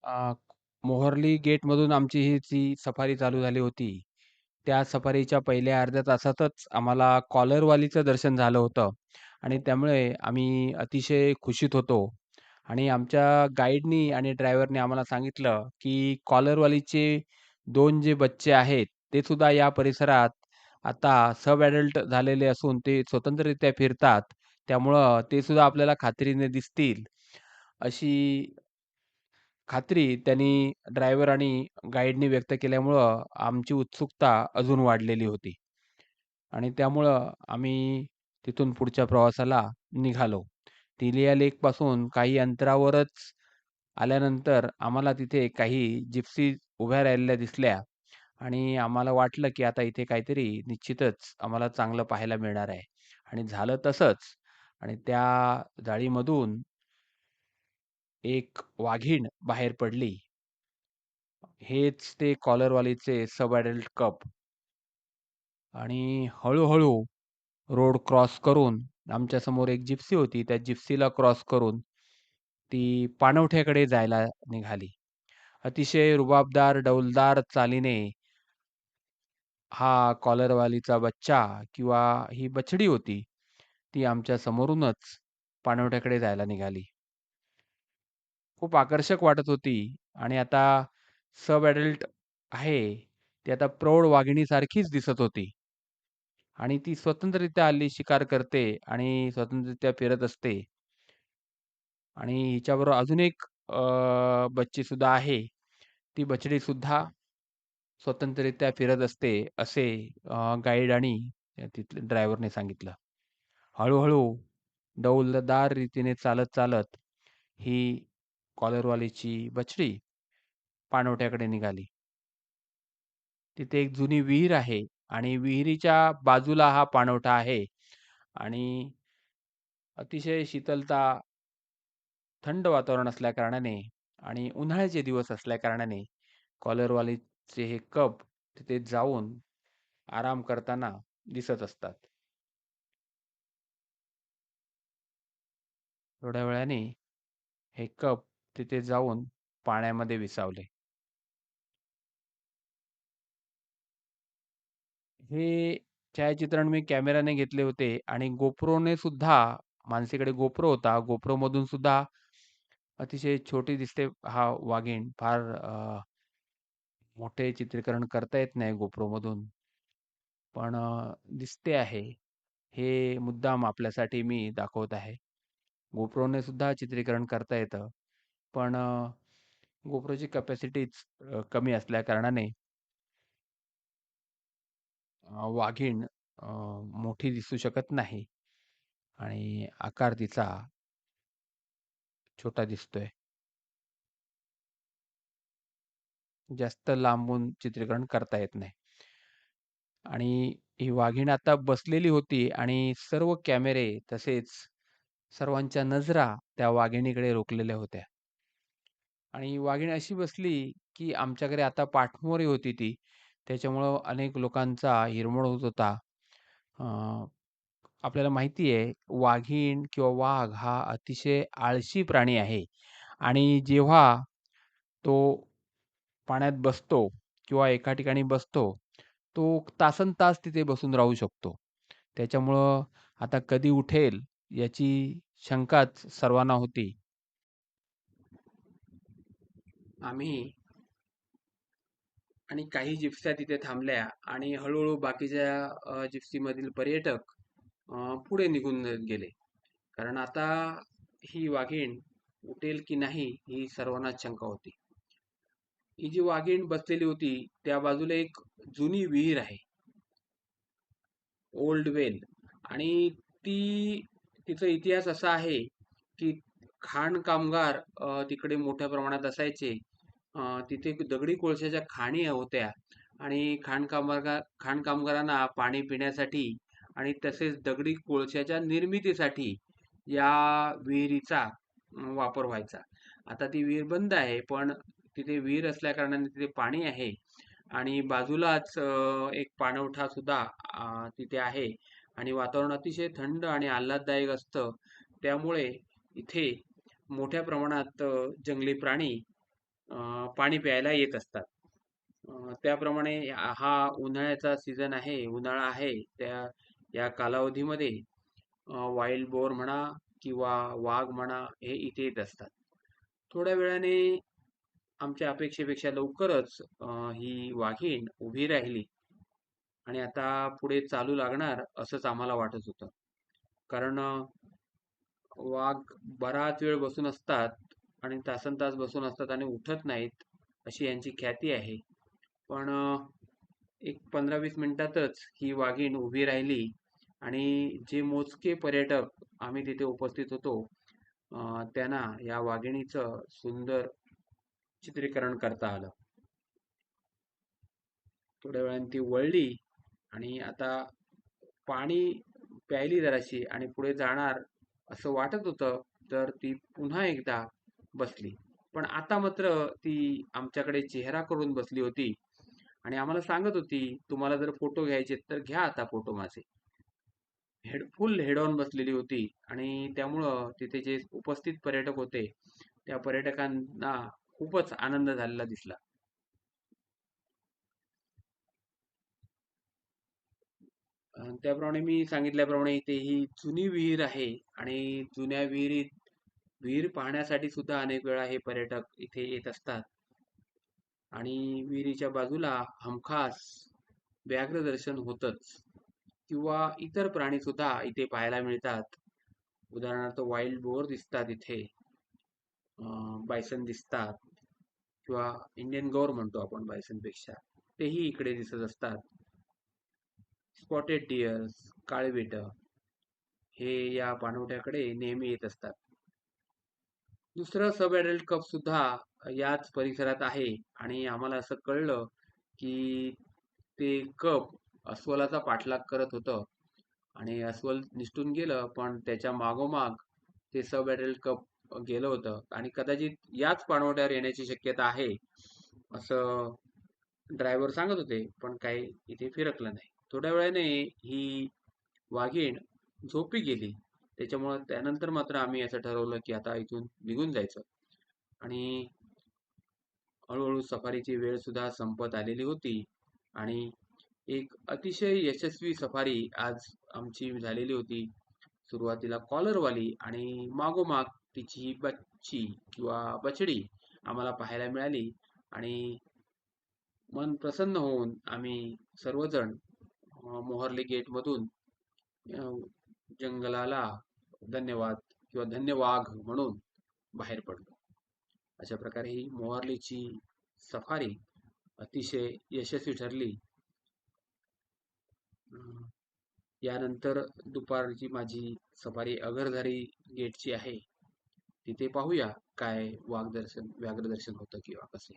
अ, मोहर्ली गेटमधून आमची ही जी सफारी चालू झाली होती. त्या सफारीच्या पहिल्या अर्ध्या तासातच आम्हाला कॉलरवालीचं दर्शन झालं होतं आणि त्यामुळे आम्ही अतिशय खुशीत होतो आणि आमच्या गाईडनी आणि ड्रायव्हरनी आम्हाला सांगितलं, की कॉलरवालीचे 2 जे बच्चे आहेत, ते सुद्धा या परिसरात आता सब अडल्ट झालेले असून ते स्वतंत्ररित्या फिरतात. त्यामुळं ते सुद्धा आपल्याला खात्रीने दिसतील, अशी खात्री त्यांनी ड्रायव्हर आणि गाईडनी व्यक्त केल्यामुळं आमची उत्सुकता अजून वाढलेली होती आणि त्यामुळं आम्ही तिथून पुढच्या प्रवासाला निघालो. तिलिया लेकपासून काही अंतरावरच आल्यानंतर आम्हाला तिथे काही जिप्सी उभ्या राहिलेल्या दिसल्या आणि आम्हाला वाटलं, की आता इथे काहीतरी निश्चितच आम्हाला चांगलं पाहायला मिळणार आहे आणि झालं तसंच आणि त्या जाळीमधून एक वाघीण बाहेर पडली. हेच ते कॉलरवालीचे सब अडल्ट कप आणि हळू-हळू रोड क्रॉस करून आमच्यासमोर एक जिप्सी होती. त्या जिप्सीला क्रॉस करून ती पाणवठ्याकडे जायला निघाली. अतिशय रुबाबदार, डौलदार चालीने हा कॉलरवालीचा बच्चा किंवा ही बछडी होती, ती आमच्या समोरूनच पाणवठ्याकडे जायला निघाली. खूप आकर्षक वाटत होती आणि आता सब अडल्ट आहे, ती आता प्रौढ वाघिणीसारखीच दिसत होती आणि ती स्वतंत्ररित्या हल्ली शिकार करते आणि स्वतंत्ररित्या फिरत असते आणि हिच्याबरोबर अजून एक बच्चीसुद्धा आहे. ती बछडीसुद्धा स्वतंत्ररित्या फिरत असते, असे गाईड आणि तिथल्या ड्रायव्हरने सांगितलं. हळू-हळू डौलदार रीतीने चालत-चालत ही कॉलरवालीची बछडी पाणवठ्याकडे निघाली. तिथे एक जुनी विहीर आहे आणि विहिरीच्या बाजूला हा पाणवठा आहे आणि अतिशय शीतलता, थंड वातावरण असल्याकारणाने आणि उन्हाळ्याचे दिवस असल्याकारणाने कॉलरवालीचे हे कप तिथे जाऊन आराम करताना दिसत असतात. थोड्या वेळाने हे कप तिथे जाऊन पाण्यामध्ये विसावले. हे छायाचित्रण मी कॅमेराने घेतले होते आणि GoProने सुद्धा माणसेकडे GoPro होता. GoProमधून सुद्धा अतिशय छोटी दिसते हा वाघीण. फार मोठे चित्रीकरण करता येत नाही GoProमधून. पण दिसते आहे. हे मुद्दाम आपल्यासाठी मी दाखवत आहे. GoProने सुद्धा चित्रीकरण करता येतं. पण GoProची कॅपॅसिटीच कमी असल्याकारणाने वाघीण मोठी दिसू शकत नाही आणि आकार तिचा छोटा दिसतोय. जास्त लांबून चित्रीकरण करता येत नाही. आणि ही वाघीण आता बसलेली होती आणि सर्व कॅमेरे तसेच सर्वांच्या नजरा त्या वाघिणीकडे रोखलेल्या होत्या. आणि ही वाघीण अशी बसली, की आमच्याकडे आता पाठमोरी होती ती. त्याच्यामुळं अनेक लोकांचा हिरमोड होत होता. अ, आपल्याला माहिती आहे वाघीण किंवा वाघ हा अतिशय आळशी प्राणी आहे आणि जेव्हा तो पाण्यात बसतो किंवा एका ठिकाणी बसतो, तो तासनतास तिथे बसून राहू शकतो. त्याच्यामुळं आता कधी उठेल याची शंकाच सर्वांना होती. आम्ही आणि काही जिप्स्या तिथे थांबल्या आणि हळू-हळू बाकीच्या जिप्सीमधील पर्यटक पुढे निघून गेले. कारण आता ही वाघीण उठेल की नाही ही सर्वांनाच शंका होती. ही जी वाघीण बसलेली होती त्या बाजूला एक जुनी विहीर आहे, ओल्ड वेल आणि ती तिचा इतिहास असा आहे, की खाण कामगार तिकडे मोठ्या प्रमाणात असायचे. तिथे दगडी कोळशाच्या खाणी होत्या आणि खाण कामगारांना पाणी पिण्यासाठी आणि तसेच दगडी कोळशाच्या निर्मितीसाठी या विहिरीचा वापर व्हायचा. आता ती विहीर बंद आहे, पण तिथे विहीर असल्याकारणाने तिथे पाणी आहे आणि बाजूलाच एक पाणवठा सुद्धा तिथे आहे आणि वातावरण अतिशय थंड आणि आल्हाददायक असतं. त्यामुळे इथे मोठ्या प्रमाणात जंगली प्राणी पाणी प्यायला येत असतात. त्याप्रमाणे हा उन्हाळ्याचा सीझन आहे, उन्हाळा आहे. या कालावधीमध्ये वाईल्ड बोर म्हणा किंवा वाघ म्हणा हे इथे येत असतात. थोड्या वेळाने आमच्या अपेक्षेपेक्षा लवकरच ही वाघीण उभी राहिली आणि आता पुढे चालू लागणार असंच आम्हाला वाटत होतं. कारण वाघ बराच वेळ बसून असतात आणि तासनतास बसून असतात आणि उठत नाहीत, अशी यांची ख्याती आहे. पण एक 15-20 मिनिटातच ही वाघीण उभी राहिली आणि जे मोजके पर्यटक आम्ही तिथे उपस्थित होतो, त्यांना या वाघिणीचं सुंदर चित्रीकरण करता आलं. थोड्या वेळाने ती वळली आणि आता पाणी प्यायली जराशी आणि पुढे जाणार असं वाटत होतं, तर ती पुन्हा एकदा बसली. पण आता मात्र ती आमच्याकडे चेहरा करून बसली होती आणि आम्हाला सांगत होती, तुम्हाला जर फोटो घ्यायचे तर घ्या आता फोटो माझे. फुल हेड ऑन बसलेली होती आणि त्यामुळं तिथे जे उपस्थित पर्यटक होते, त्या पर्यटकांना खूपच आनंद झालेला दिसला. त्याप्रमाणे मी सांगितल्याप्रमाणे इथे ही जुनी विहीर आहे आणि जुन्या विहीर पाहण्यासाठी सुद्धा अनेक वेळा हे पर्यटक इथे येत असतात. आणि विहिरीच्या बाजूला हमखास व्याघ्र दर्शन होतच किंवा इतर प्राणी सुद्धा इथे पाहायला मिळतात. उदाहरणार्थ वाईल्ड बोर दिसतात इथे, बायसन दिसतात किंवा इंडियन गौर म्हणतो आपण बायसनपेक्षा, तेही इकडे दिसत असतात. स्पॉटेड डिअर्स, काळविट हे या पाणवठ्याकडे नेहमी येत असतात. दुसरं सब ॲडल्ट कप सुद्धा याच परिसरात आहे आणि आम्हाला असं कळलं की ते कप अस्वलाचा पाठलाग करत होतं आणि अस्वल निसटून गेलं, पण त्याच्या मागोमाग ते सब ॲडल्ट कप गेलं होतं आणि कदाचित याच पाणवठ्यावर येण्याची शक्यता आहे असं ड्रायव्हर सांगत होते, पण काही इथे फिरकलं नाही. थोड्या वेळाने ही वाघीण झोपी गेली. त्याच्यामुळं त्यानंतर मात्र आम्ही असं ठरवलं की आता इथून निघून जायचं आणि हळूहळू सफारीची वेळ सुद्धा संपत आलेली होती आणि एक अतिशय यशस्वी सफारी आज आमची झालेली होती. सुरुवातीला कॉलरवाली आणि मागोमाग तिची बच्ची किंवा बछडी आम्हाला पाहायला मिळाली आणि मन प्रसन्न होऊन आम्ही सर्वजण मोहर्ली गेटमधून अ, जंगलाला धन्यवाद किंवा धन्यवाद म्हणून बाहेर पडलो. अशा प्रकारे ही मोहर्लीची सफारी अतिशय यशस्वी ठरली. अं, यानंतर दुपारची माझी सफारी अगरधारी गेटची आहे. तिथे पाहूया काय व्याघ्रदर्शन होतं किंवा कसे.